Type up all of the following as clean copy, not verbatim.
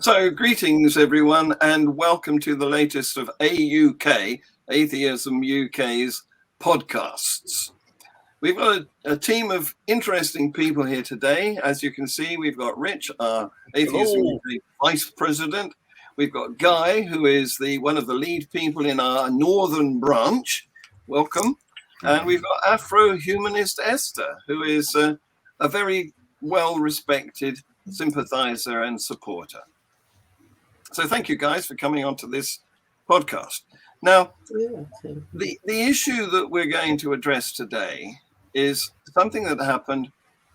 So, greetings everyone, and welcome to the latest of AUK, Atheism UK's podcasts. We've got a team of interesting people here today. As you can see, we've got Rich, our Atheism UK Vice President. We've got Guy, who is one of the lead people in our Northern branch. Welcome. And we've got Afro-humanist Esther, who is a very well-respected sympathizer and supporter. So thank you guys for coming on to this podcast. Now, the issue that we're going to address today is something that happened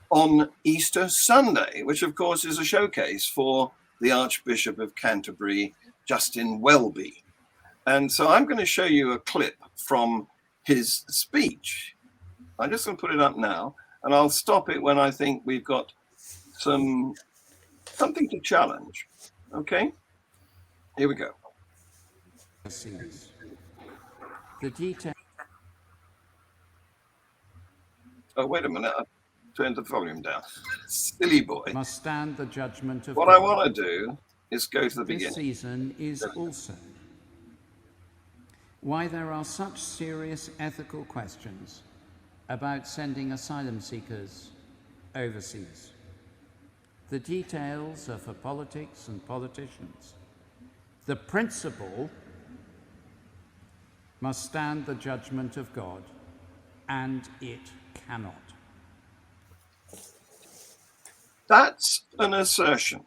on Easter Sunday, which of course is a showcase for the Archbishop of Canterbury, Justin Welby. And so I'm going to show you a clip from his speech. I'm just going to put it up now, and I'll stop it when I think we've got something to challenge. Okay? Here we go. The detail. Oh, wait a minute. I turned the volume down. Silly boy. Must stand the judgment of what God. I want to do is go to the beginning. This season is also why there are such serious ethical questions about sending asylum seekers overseas. The details are for politics and politicians. The principle must stand the judgment of God, and it cannot. That's an assertion.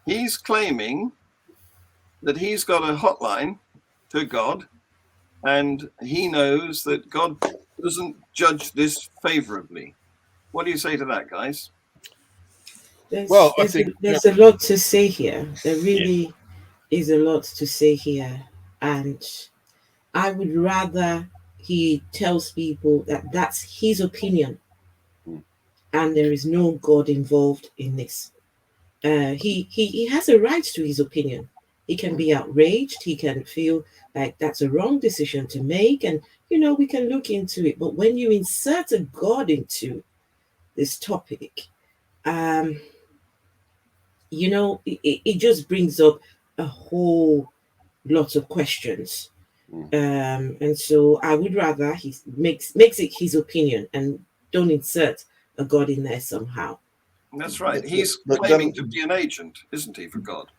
He's claiming that he's got a hotline to God, and he knows that God doesn't judge this favorably. What do you say to that, guys? I think there's a lot to say here. There really is a lot to say here, and I would rather he tells people that that's his opinion, and there is no God involved in this. He has a right to his opinion. He can be outraged. He can feel like that's a wrong decision to make, and we can look into it. But when you insert a God into this topic, it just brings up a whole lot of questions. And so I would rather he makes it his opinion and don't insert a God in there somehow. That's right. He's claiming to be an agent, isn't he, for God?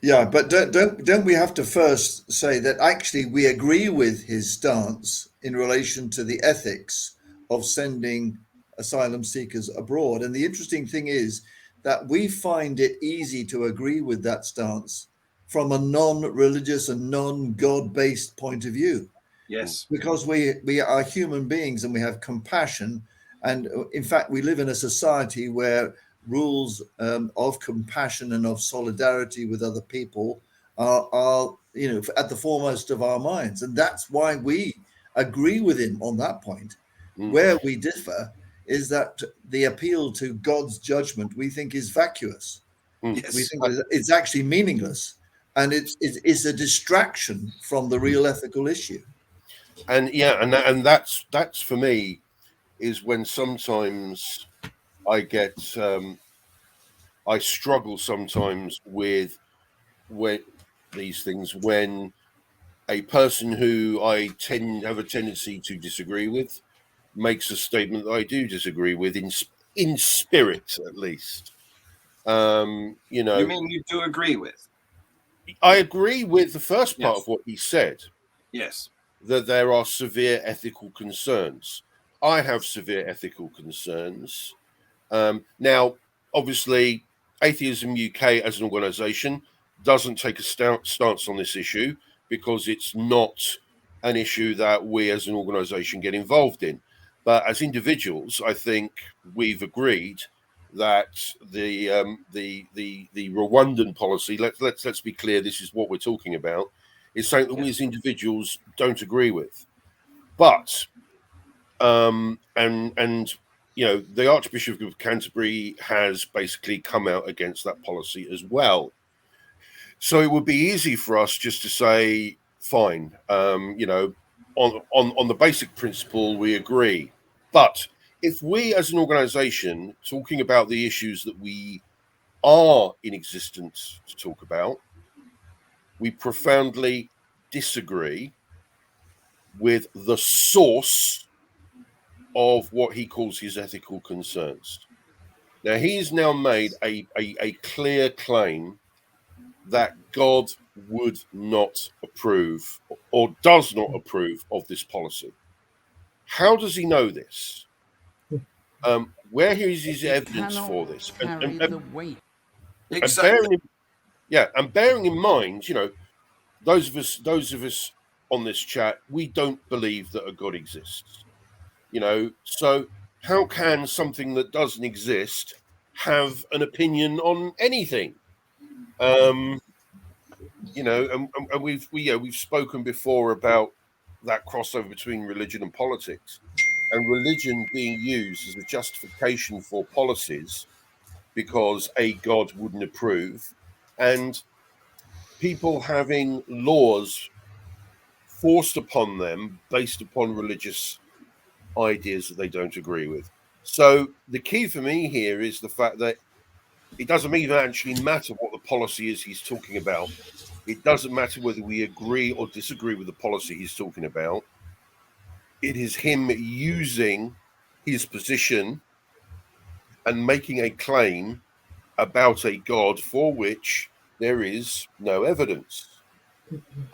Yeah, but don't we have to first say that actually we agree with his stance in relation to the ethics of sending asylum seekers abroad? And the interesting thing is that we find it easy to agree with that stance from a non-religious and non-God-based point of view. Yes. Because we are human beings and we have compassion. And in fact, we live in a society where rules of compassion and of solidarity with other people are at the foremost of our minds. And that's why we agree with him on that point. Where we differ is that the appeal to God's judgment we think is vacuous. Yes. We think it's actually meaningless, and it's a distraction from the real ethical issue. And that's for me is when sometimes I get I struggle sometimes with these things when a person who I have a tendency to disagree with makes a statement that I do disagree with in spirit, at least. You mean you do agree with? I agree with the first part of what he said. Yes. That there are severe ethical concerns. I have severe ethical concerns. Now, obviously, Atheism UK as an organisation doesn't take a stance on this issue because it's not an issue that we as an organisation get involved in. But as individuals, I think we've agreed that the Rwandan policy, let's be clear, this is what we're talking about, is something that we as individuals don't agree with. But the Archbishop of Canterbury has basically come out against that policy as well. So it would be easy for us just to say, fine, on the basic principle, we agree. But if we as an organisation, talking about the issues that we are in existence to talk about. We profoundly disagree with the source of what he calls his ethical concerns. Now, he has now made a clear claim that God would not approve or does not approve of this policy. How does he know this? Where is his evidence for this? Carry the weight. Exactly. And bearing in mind, you know, those of us on this chat, we don't believe that a God exists. You know, so how can something that doesn't exist have an opinion on anything? You know, and we've spoken before about that crossover between religion and politics, and religion being used as a justification for policies because a God wouldn't approve, and people having laws forced upon them based upon religious ideas that they don't agree with. So the key for me here is the fact that it doesn't even actually matter what the policy is he's talking about. It doesn't matter whether we agree or disagree with the policy he's talking about. It is him using his position and making a claim about a God for which there is no evidence.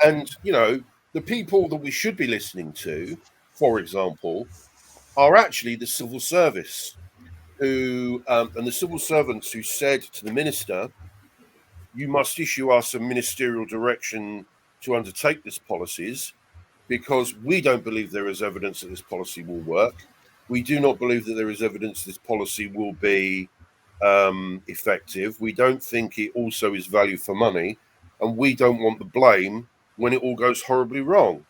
And, you know, the people that we should be listening to, for example, are actually the civil service, who and the civil servants who said to the minister, you must issue us a ministerial direction to undertake these policies, because we don't believe there is evidence that this policy will work. We do not believe that there is evidence this policy will be effective. We don't think it also is value for money, and we don't want the blame when it all goes horribly wrong.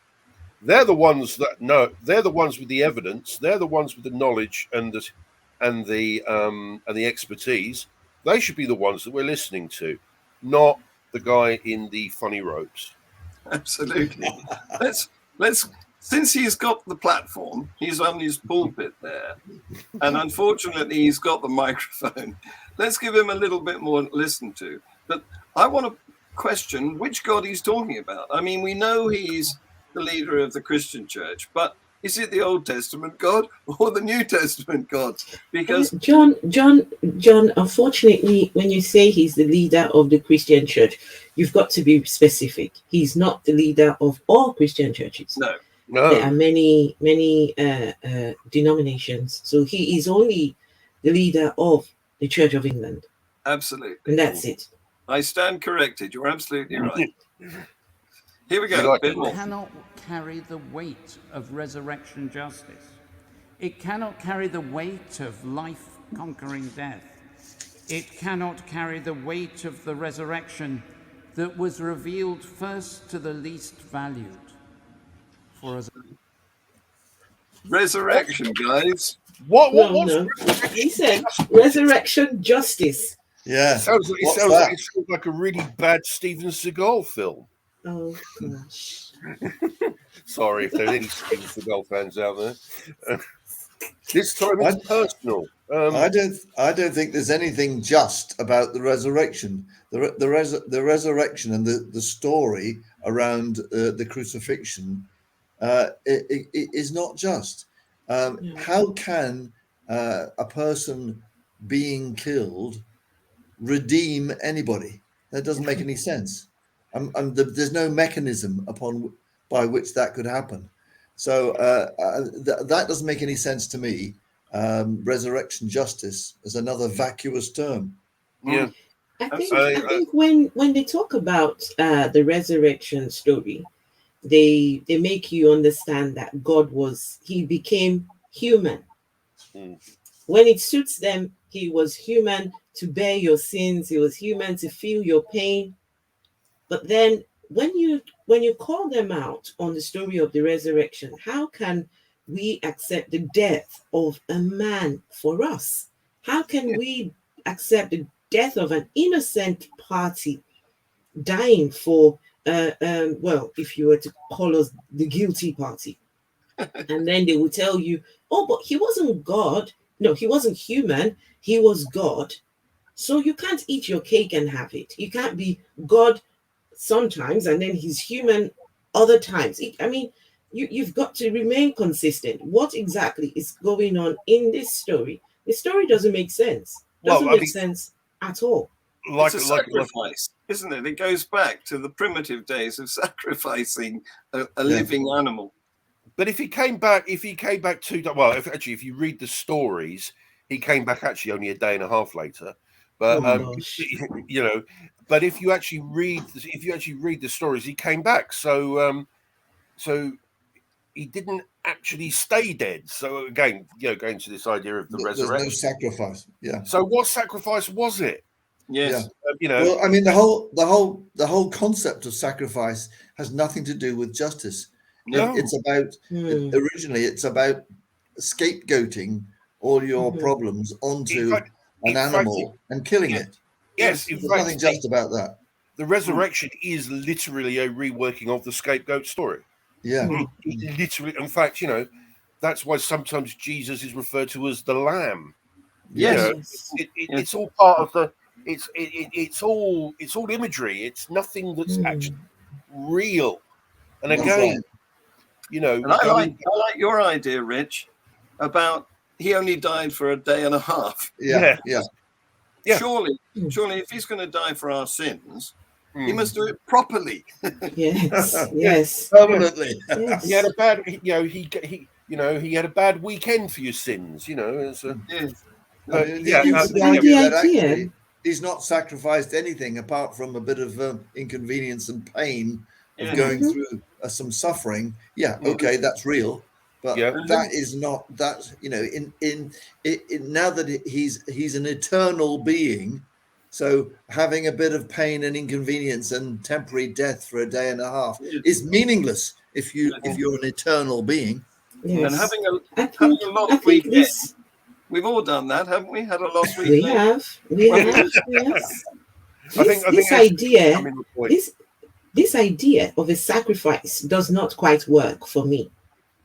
They're the ones that know. They're the ones with the evidence. They're the ones with the knowledge and the expertise. They should be the ones that we're listening to, not the guy in the funny robes. Absolutely. Let's since he's got the platform, he's on his pulpit there, and unfortunately he's got the microphone. Let's give him a little bit more to listen to. But I want to question which God he's talking about. I mean, we know he's the leader of the Christian church, but is it the Old Testament God or the New Testament God? Because John, unfortunately, when you say he's the leader of the Christian church, you've got to be specific. He's not the leader of all Christian churches. No. There are many denominations. So he is only the leader of the Church of England. Absolutely. And that's it. I stand corrected. You're absolutely right. Here we go. It cannot carry the weight of resurrection justice. It cannot carry the weight of life conquering death. It cannot carry the weight of the resurrection that was revealed first to the least valued. For us, resurrection, guys. What's he said resurrection justice. Yeah. It sounds like a really bad Steven Seagal film. Oh gosh. Sorry if there's any Steven Seagal fans out there. This time it's personal. I don't think there's anything just about the resurrection. The resurrection and the story around the crucifixion it is not just. How can a person being killed redeem anybody? That doesn't make any sense. There's no mechanism by which that could happen. So that doesn't make any sense to me. Resurrection justice is another vacuous term. Yeah. I think when they talk about the resurrection story, they make you understand that he became human. When it suits them, he was human to bear your sins. He was human to feel your pain. But then when you call them out on the story of the resurrection, how can we accept the death of a man for us? How can we accept the death of an innocent party dying for if you were to call us the guilty party? And then they will tell you, oh, but he wasn't God. No, he wasn't human. He was God. So you can't eat your cake and have it. You can't be God sometimes and then he's human other times. I mean, you've got to remain consistent. What exactly is going on in this story? The story doesn't make sense. Doesn't make sense at all. It's a sacrifice, isn't it? It goes back to the primitive days of sacrificing a living animal. But if he came back if you read the stories, he came back actually only a day and a half later. But you know, but if you actually read the stories, he came back. So he didn't actually stay dead. So again, you know, going to this idea of the resurrection. There's no sacrifice. Yeah. So what sacrifice was it? Yes. Yeah. You know. Well, I mean, the whole concept of sacrifice has nothing to do with justice. No. It's about originally it's about scapegoating all your problems onto an animal and killing it. Yes, there's nothing just about that. The resurrection is literally a reworking of the scapegoat story. Yeah. Literally, in fact, you know, that's why sometimes Jesus is referred to as the Lamb. Yes. You know, it's all part of the. It's all imagery. It's nothing that's actually real. And again, you know, and I like your idea, Rich, about he only died for a day and a half. Yeah. Surely, if he's going to die for our sins, he must do it properly. Yes. Permanently. Yes. He had a bad, he had a bad weekend for your sins. You know, actually, he's not sacrificed anything apart from a bit of inconvenience and pain of going through some suffering. Yeah, okay, that's real, but that is not that. You know, in now that he's an eternal being, so having a bit of pain and inconvenience and temporary death for a day and a half is meaningless if you're an eternal being. Yes. And having a lost weekend. We've all done that, haven't we? Had a lost weekend. We have. Yes. This idea of a sacrifice does not quite work for me,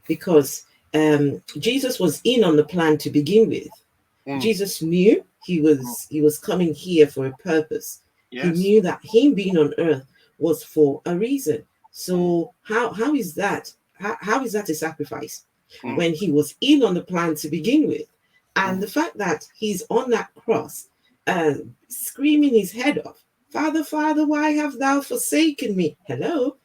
because Jesus was in on the plan to begin with. Jesus knew he was coming here for a purpose. Yes. He knew that him being on earth was for a reason. So how is that? How is that a sacrifice when he was in on the plan to begin with? And the fact that he's on that cross, screaming his head off, "Father, Father, why have thou forsaken me?" Hello?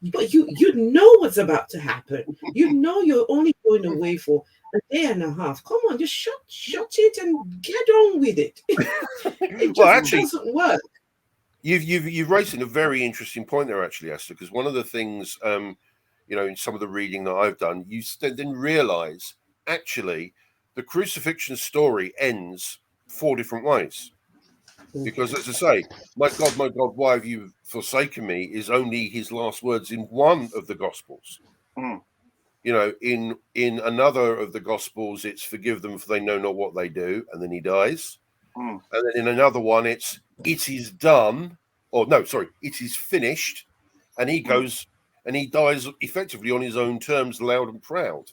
But you know what's about to happen. You know you're only going away for a day and a half. Come on, just shut it and get on with it. It just doesn't work. You've raised a very interesting point there, actually, Esther, because one of the things, you know, in some of the reading that I've done, you then realize, actually, the crucifixion story ends 4 different ways. Because, as I say, my God, why have you forsaken me is only his last words in one of the Gospels. You know, in another of the Gospels, it's forgive them for they know not what they do, and then he dies. And then in another one, it is done, it is finished, and he goes and he dies effectively on his own terms, loud and proud.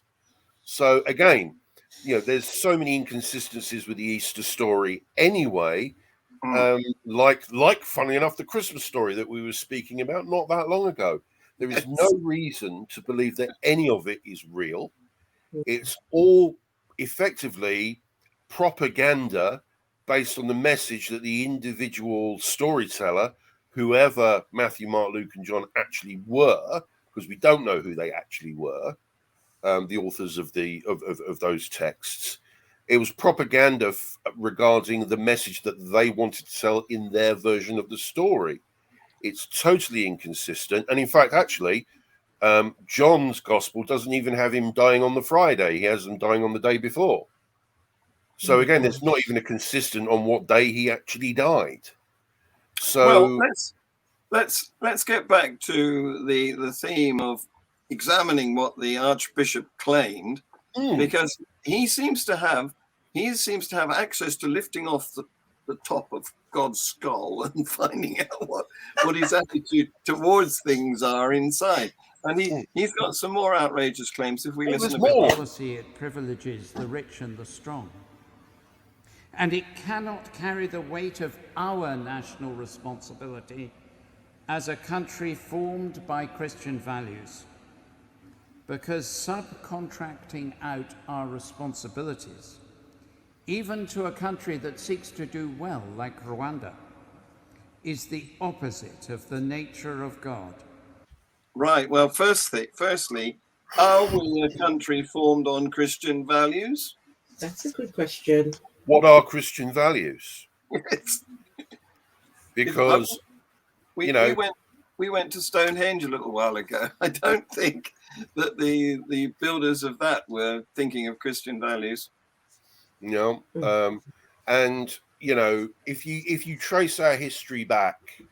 So again, you know, there's so many inconsistencies with the Easter story anyway. Like funnily enough, the Christmas story that we were speaking about not that long ago. There is no reason to believe that any of it is real. It's all effectively propaganda based on the message that the individual storyteller, whoever Matthew, Mark, Luke, and John actually were, because we don't know who they actually were, the authors of those texts. It was propaganda regarding the message that they wanted to tell in their version of the story. It's totally inconsistent. And in fact, actually, John's gospel doesn't even have him dying on the Friday. He has him dying on the day before. So again, there's not even a consistent on what day he actually died. So let's get back to the theme of examining what the Archbishop claimed, because he seems to have access to lifting off the top of God's skull and finding out what his attitude towards things are inside. And he's got some more outrageous claims if we listen a bit more. Policy, it privileges the rich and the strong. and it cannot carry the weight of our national responsibility as a country formed by Christian values, because subcontracting out our responsibilities, even to a country that seeks to do well, like Rwanda, is the opposite of the nature of God. Right. Well, firstly, are we a country formed on Christian values? That's a good question. What are Christian values? Yes. Because we went to Stonehenge a little while ago. I don't think that the builders of that were thinking of Christian values. you know, and if you trace our history back,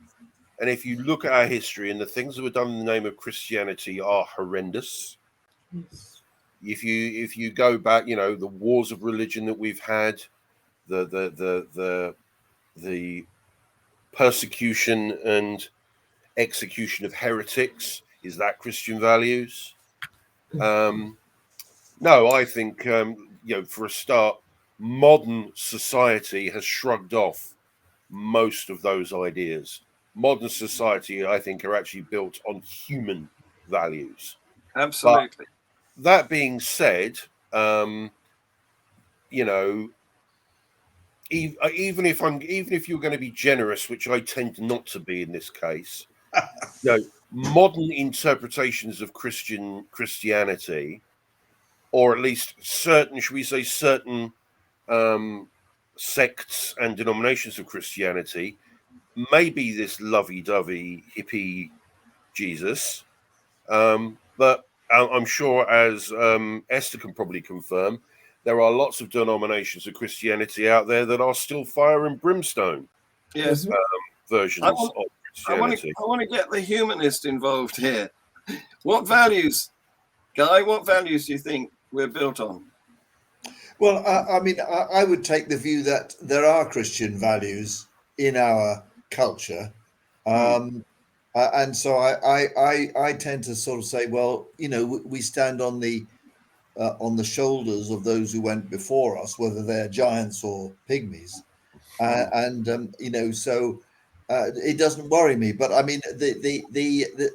and if you look at our history, and the things that were done in the name of Christianity are horrendous. Yes. If you go back, the wars of religion that we've had, the persecution and execution of heretics, is that Christian values? No, I think for a start, modern society has shrugged off most of those ideas. Modern society, I think, are actually built on human values. Absolutely. But that being said, even if you're going to be generous, which I tend not to be in this case, modern interpretations of Christianity, or at least certain sects and denominations of Christianity, maybe this lovey-dovey hippie Jesus, but I'm sure, as Esther can probably confirm, there are lots of denominations of Christianity out there that are still fire and brimstone. Yes. Versions of Christianity. I want to get the humanist involved here. What values, Guy? What values do you think we're built on? Well, I would take the view that there are Christian values in our culture, and so I tend to sort of say, well, we stand on the shoulders of those who went before us, whether they're giants or pygmies, so it doesn't worry me. But I mean,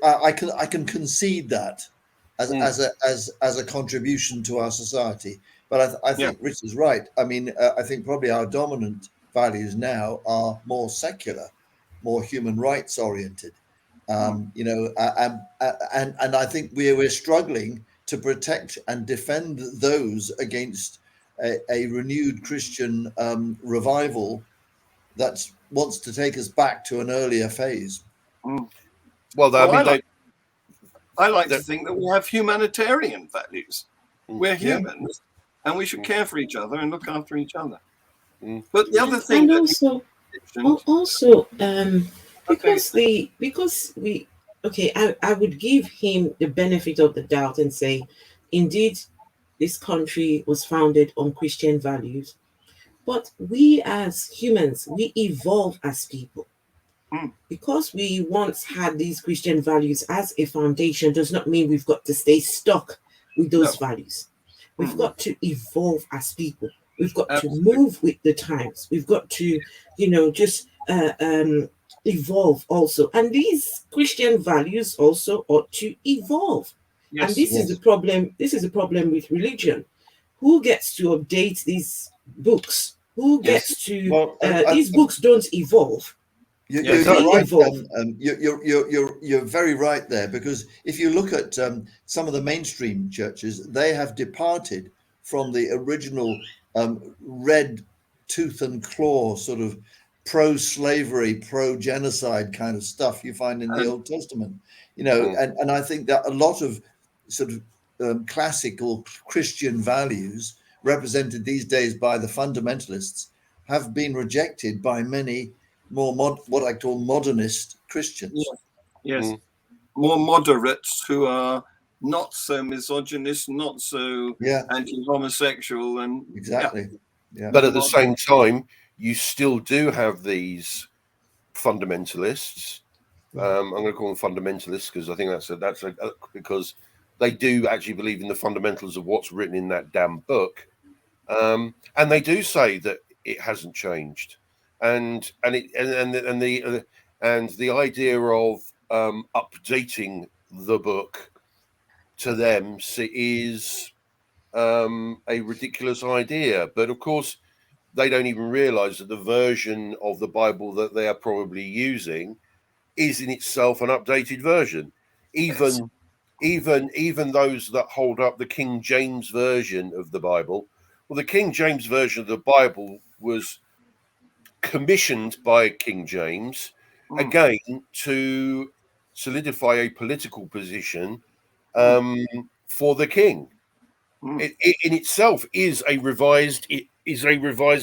I can concede that as a contribution to our society. But I think Rich is right. I mean, I think probably our dominant values now are more secular, more human rights oriented. And I think we're struggling to protect and defend those against a renewed Christian revival that wants to take us back to an earlier phase. I like to think that we have humanitarian values. We're humans, and we should care for each other and look after each other. But the other thing, I would give him the benefit of the doubt and say, indeed, this country was founded on Christian values, but we as humans, we evolve as people. Because we once had these Christian values as a foundation does not mean we've got to stay stuck with those values. We've got to evolve as people. We've got to move with the times. We've got to, just evolve also. And these Christian values also ought to evolve. Yes, and this is the problem. This is a problem with religion. Who gets to update these books? Who gets to? These books don't evolve. You're right. You're very right there, because if you look at some of the mainstream churches, they have departed from the original red tooth and claw sort of pro-slavery, pro-genocide kind of stuff you find in the Old Testament. And I think that a lot of sort of classical Christian values represented these days by the fundamentalists have been rejected by many more what I call modernist Christians. Yes. More moderates who are not so misogynist, not so anti-homosexual, and exactly. But at the same time, you still do have these fundamentalists. I'm going to call them fundamentalists because I think that's because they do actually believe in the fundamentals of what's written in that damn book, and they do say that it hasn't changed, and the idea of updating the book to them is a ridiculous idea. But of course, they don't even realize that the version of the Bible that they are probably using is in itself an updated version. Even those that hold up the King James version of the Bible, well, the King James version of the Bible was commissioned by King James again to solidify a political position for the king. It in itself is a revised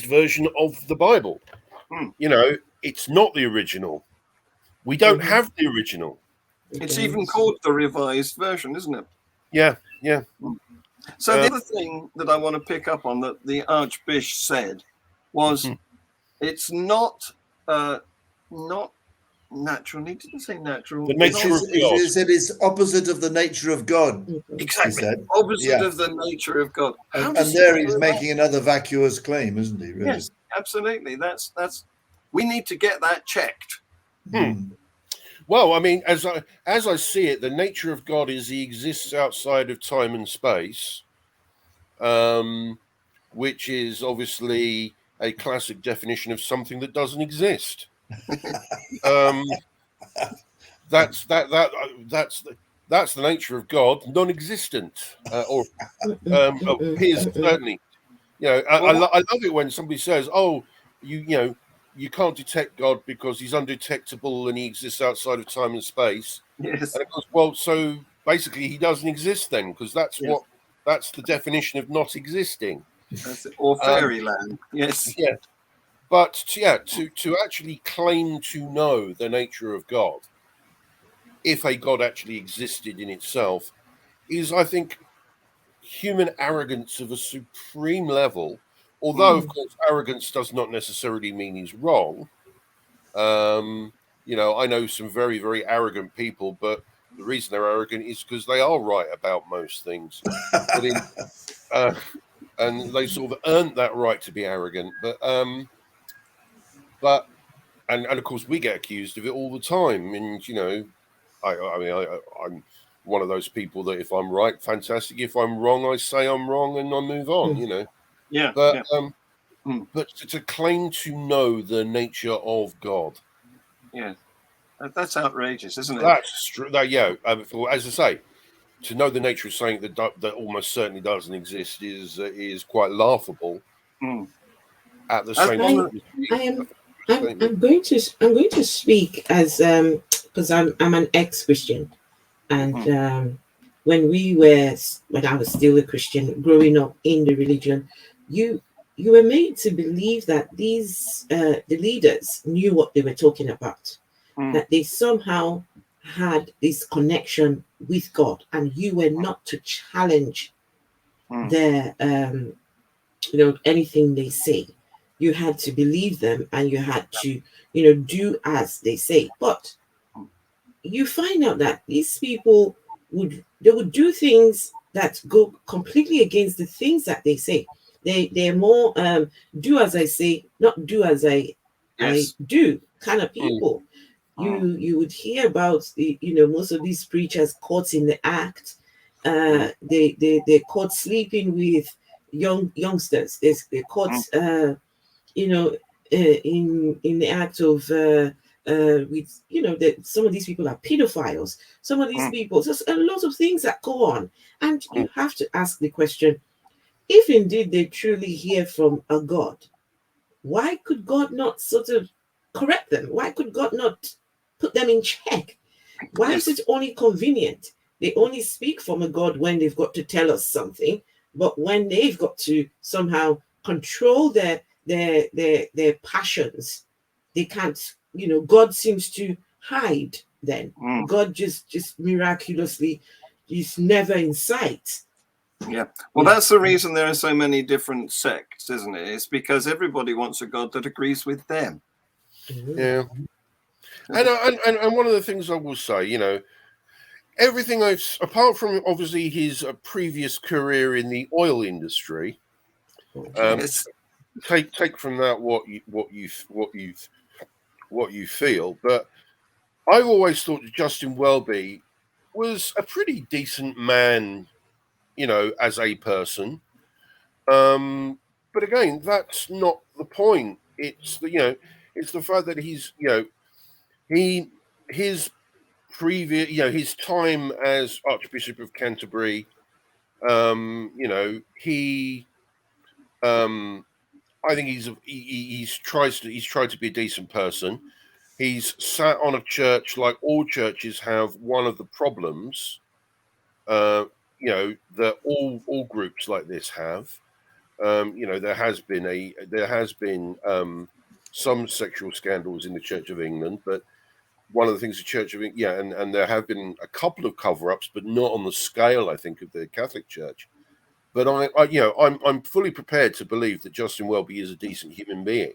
version of the Bible. You know, it's not the original. We don't have the original. It's even called the revised version, isn't it? Yeah, yeah. So the other thing that I want to pick up on that the Archbishop said was it's not natural. He didn't say natural. The nature of God. He said it's opposite of the nature of God. Exactly. Opposite of the nature of God. And there he's making another vacuous claim, isn't he? Really? Yes, absolutely. That's we need to get that checked. Well, I mean, as I see it, the nature of God is he exists outside of time and space, which is obviously a classic definition of something that doesn't exist. That's the nature of God, non-existent, or appears certainly. You know, I love it when somebody says, "Oh, you know, you can't detect God because he's undetectable and he exists outside of time and space." Yes. And of course, well, so basically he doesn't exist then, because that's the definition of not existing. That's it. Or fairyland. Yes. Yeah. But to actually claim to know the nature of God, if a God actually existed in itself, is, I think, human arrogance of a supreme level. Although, of course, arrogance does not necessarily mean he's wrong. You know, I know some very, very arrogant people, but the reason they're arrogant is because they are right about most things. And they sort of earned that right to be arrogant. But of course, we get accused of it all the time. And, you know, I'm one of those people that if I'm right, fantastic. If I'm wrong, I say I'm wrong and I move on, you know. Yeah. But but to claim to know the nature of God, yeah, that's outrageous, isn't it? That's true. As I say, to know the nature of something that almost certainly doesn't exist is quite laughable. At the same time, I'm going to speak as because I'm an ex-Christian, and when I was still a Christian, growing up in the religion, you were made to believe that these the leaders knew what they were talking about, that they somehow had this connection with God, and you were not to challenge their anything they say. You had to believe them, and you had to do as they say. But you find out that these people would do things that go completely against the things that they say. They're more do as I say, not do as I do kind of people. You would hear about most of these preachers caught in the act. They're caught sleeping with youngsters. They're caught in the act of with that some of these people are pedophiles. Some of these people, there's a lot of things that go on, and you have to ask the question: if indeed they truly hear from a God, why could God not sort of correct them? Why could God not put them in check? Why is it only convenient? They only speak from a God when they've got to tell us something, but when they've got to somehow control their passions, they can't. God seems to hide. Then God just miraculously is never in sight. Yeah. Well, that's the reason there are so many different sects, isn't it? It's because everybody wants a God that agrees with them. Yeah. And one of the things I will say, everything apart from obviously his previous career in the oil industry, take from that what you feel. But I've always thought that Justin Welby was a pretty decent man, as a person. But again, that's not the point. It's it's the fact that his previous, his time as Archbishop of Canterbury, he, I think he's tried to be a decent person. He's sat on a church like all churches have. One of the problems, that all groups like this have. There has been some sexual scandals in the Church of England, but one of the things the Church of England, and there have been a couple of cover-ups, but not on the scale, I think, of the Catholic Church. But I'm fully prepared to believe that Justin Welby is a decent human being,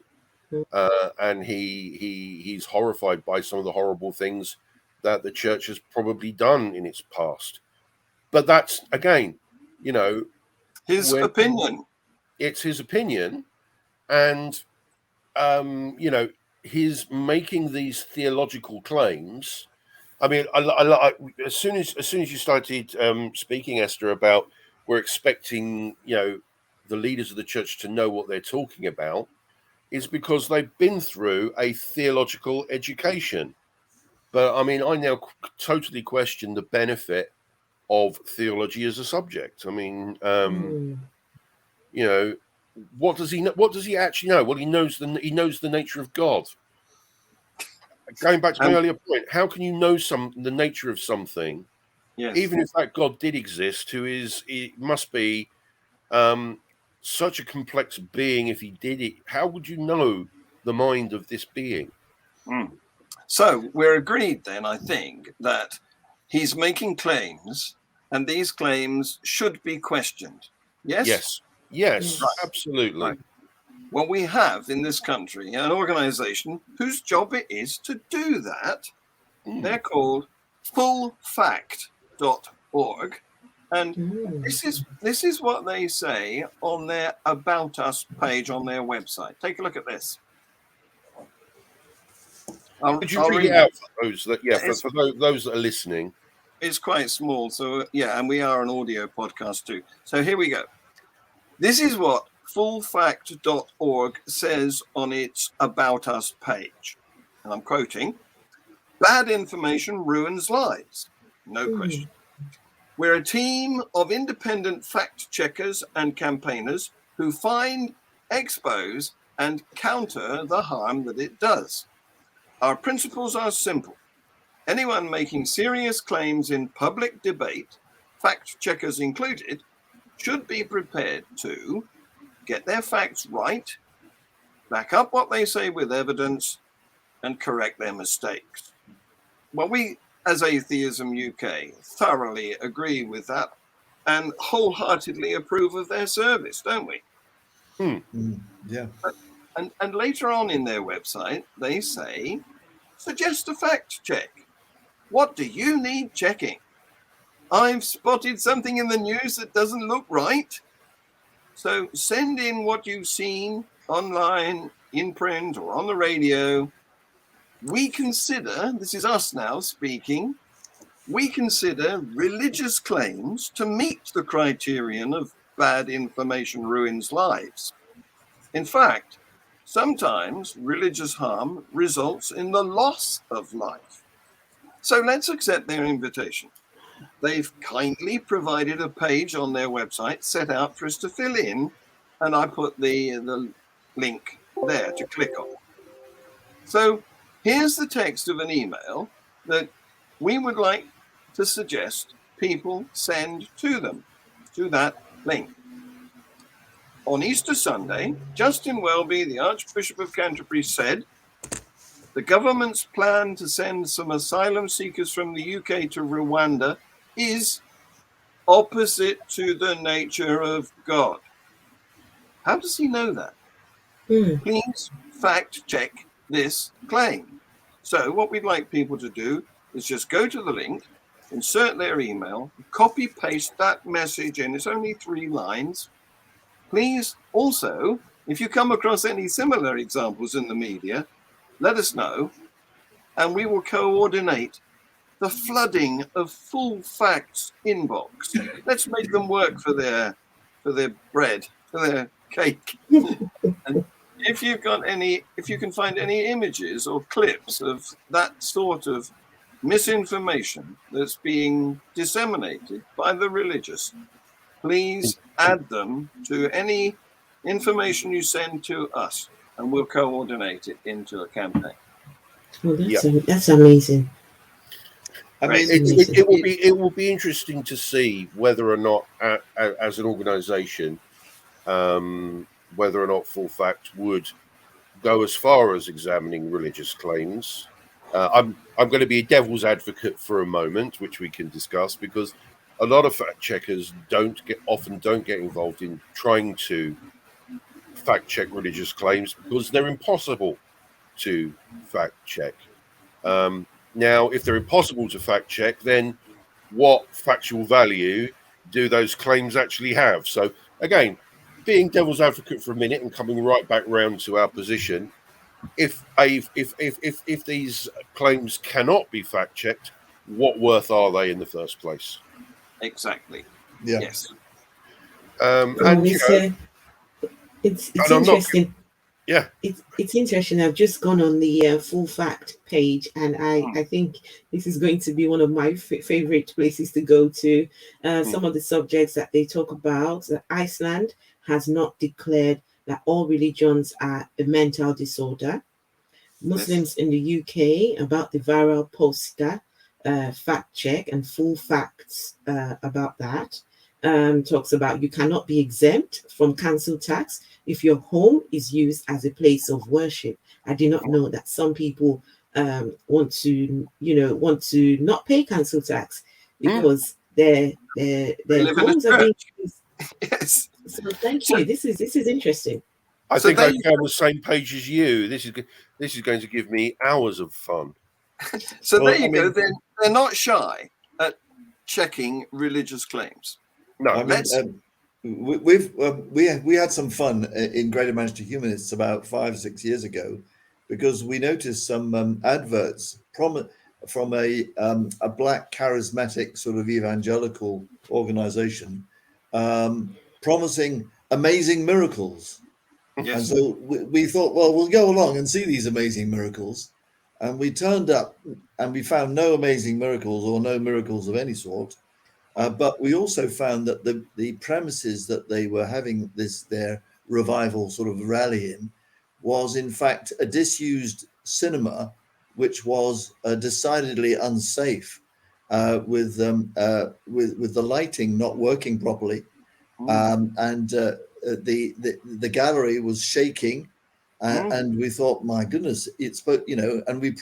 and he's horrified by some of the horrible things that the Church has probably done in its past. But that's, again, his opinion. It's his opinion, and he's making these theological claims. I mean, as soon as you started speaking, Esther, about we're expecting the leaders of the church to know what they're talking about, is because they've been through a theological education. But I mean, I now totally question the benefit of theology as a subject. I mean, what does he know? What does he actually know? Well, he knows the nature of God. Going back to my earlier point, how can you know the nature of something, even if that God did exist, it must be such a complex being. If he did it, how would you know the mind of this being? So we're agreed then, I think, that he's making claims, and these claims should be questioned. Yes? Yes, right. Absolutely. Right. Well, we have in this country an organization whose job it is to do that. They're called fullfact.org. And this is what they say on their About Us page on their website. Take a look at this. Could you read it out for those for those that are listening? It's quite small, so and we are an audio podcast too. So here we go. This is what fullfact.org says on its About Us page. And I'm quoting, "Bad information ruins lives. No question. We're a team of independent fact checkers and campaigners who find, expose, and counter the harm that it does. Our principles are simple. Anyone making serious claims in public debate, fact checkers included, should be prepared to get their facts right, back up what they say with evidence, and correct their mistakes." Well, we, as Atheism UK, thoroughly agree with that and wholeheartedly approve of their service, don't we? Yeah. And later on in their website, they say, suggest a fact check. What do you need checking? I've spotted something in the news that doesn't look right. So send in what you've seen online, in print, or on the radio. We consider, this is us now speaking, we consider religious claims to meet the criterion of bad information ruins lives. In fact, sometimes religious harm results in the loss of life. So let's accept their invitation. They've kindly provided a page on their website set out for us to fill in, and I put the link there to click on. So here's the text of an email that we would like to suggest people send to them, to that link. On Easter Sunday, Justin Welby, the Archbishop of Canterbury, said, "The government's plan to send some asylum seekers from the UK to Rwanda is opposite to the nature of God." How does he know that? Please fact check this claim. So what we'd like people to do is just go to the link, insert their email, copy paste that message in. It's only 3 lines. Please also If you come across any similar examples in the media, let us know, and we will coordinate the flooding of full facts inbox. Let's make them work for their bread, for their cake. And if you can find any images or clips of that sort of misinformation that's being disseminated by the religious, please add them to any information you send to us, and we'll coordinate it into a campaign. Well, that's amazing. I mean, it will be interesting to see whether or not, as an organisation, whether or not Full Fact would go as far as examining religious claims. I'm going to be a devil's advocate for a moment, which we can discuss, because a lot of fact checkers often don't get involved in trying to fact check religious claims because they're impossible to fact check. Now, if they're impossible to fact check, then what factual value do those claims actually have? So again, being devil's advocate for a minute and coming right back round to our position, if these claims cannot be fact checked, what worth are they in the first place? Exactly. Yeah. Yes. It's interesting. Yeah, it's interesting. I've just gone on the Full Fact page, and I think this is going to be one of my favorite places to go to. Some of the subjects that they talk about: that Iceland has not declared that all religions are a mental disorder. Muslims in the UK, about the viral poster fact check and full facts about that. Talks about you cannot be exempt from council tax if your home is used as a place of worship. I did not know that some people want to not pay council tax because their homes are being used. Yes. So thank you. This is interesting. I think I found the same page as you. This is going to give me hours of fun. So there you go. They're not shy at checking religious claims. No, I mean, we had some fun in Greater Manchester Humanists about 5 or 6 years ago, because we noticed some adverts from a black charismatic sort of evangelical organization promising amazing miracles. Yes. And so we thought, well, we'll go along and see these amazing miracles. And we turned up and we found no amazing miracles or no miracles of any sort. But we also found that the premises that they were having their revival sort of rally in was in fact a disused cinema, which was decidedly unsafe, with the lighting not working properly, and the gallery was shaking, and we thought, my goodness, it's, but and we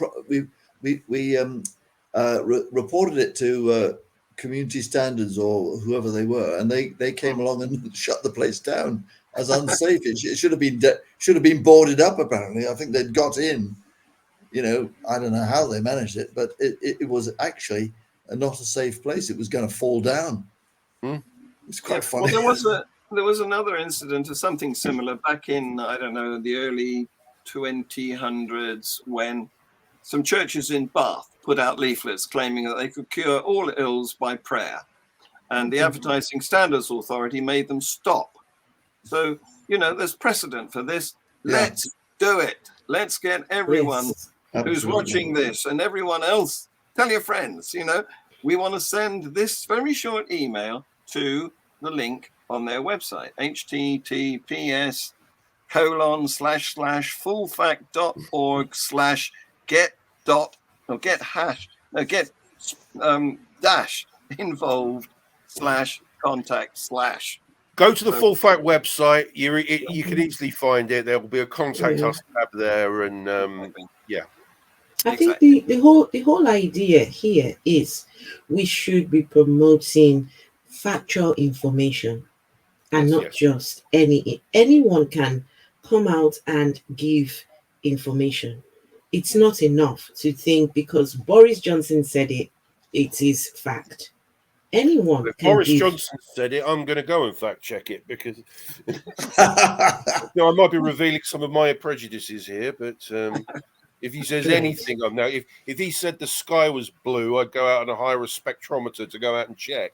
reported it to community standards or whoever they were, and they came along and shut the place down as unsafe. It should have been boarded up. Apparently, I think they'd got in. I don't know how they managed it, but it was actually not a safe place. It was going to fall down. It's quite funny. Well, there was another incident of something similar back in, I don't know, the early 2000s, when some churches in Bath put out leaflets claiming that they could cure all ills by prayer. And the Advertising Standards Authority made them stop. So, there's precedent for this. Yeah. Let's do it. Let's get everyone who's watching this and everyone else, tell your friends, we want to send this very short email to the link on their website, https://fullfact.org/get-involved/contact/. Go to the Full Fact website. You can easily find it. There will be a contact us tab there, and I think the whole idea here is we should be promoting factual information, and not just anyone can come out and give information. It's not enough to think because Boris Johnson said it is fact. Anyone If can Boris give. Johnson said it, I'm going to go and fact check it because I might be revealing some of my prejudices here. But if he says Great. anything, I'm now. If he said the sky was blue, I'd go out and hire a spectrometer to go out and check.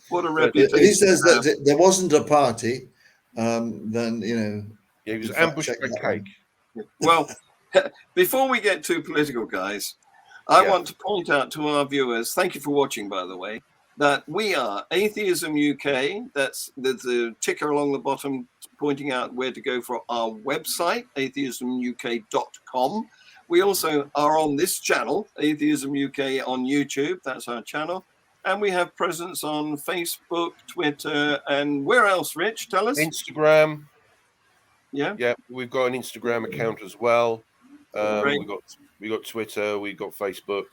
What a If reputation. he says that there wasn't a party, then Yeah, he was in fact, ambushed check by that cake. one. Well, before we get too political, guys, I Yeah. want to point out to our viewers, thank you for watching, by the way, that we are Atheism UK. There's a ticker along the bottom pointing out where to go for our website, atheismuk.com. We also are on this channel, Atheism UK on YouTube. That's our channel. And we have presence on Facebook, Twitter, and where else, Rich? Tell us. Instagram. Yeah. Yeah, we've got an Instagram account as well. Great. We got Twitter, we got Facebook.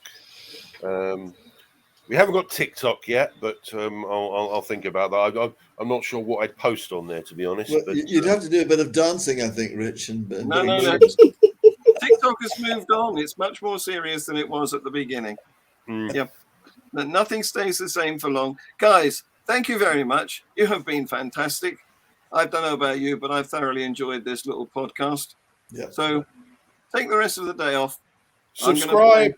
We haven't got TikTok yet, but I'll think about that. I'm not sure what I'd post on there, to be honest. Well, but you'd have to do a bit of dancing, I think, Rich. And No. TikTok has moved on. It's much more serious than it was at the beginning. Yep. But nothing stays the same for long. Guys, thank you very much. You have been fantastic. I don't know about you, but I've thoroughly enjoyed this little podcast. Yeah. So take the rest of the day off. subscribe,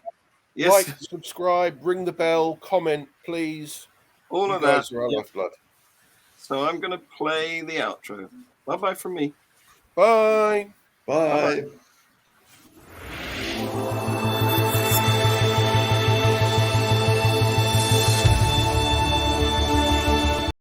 Yes, like, subscribe, ring the bell, comment, please. all You of that. guys are our lifeblood. So I'm going to play the outro. Bye-bye from me. Bye. Bye.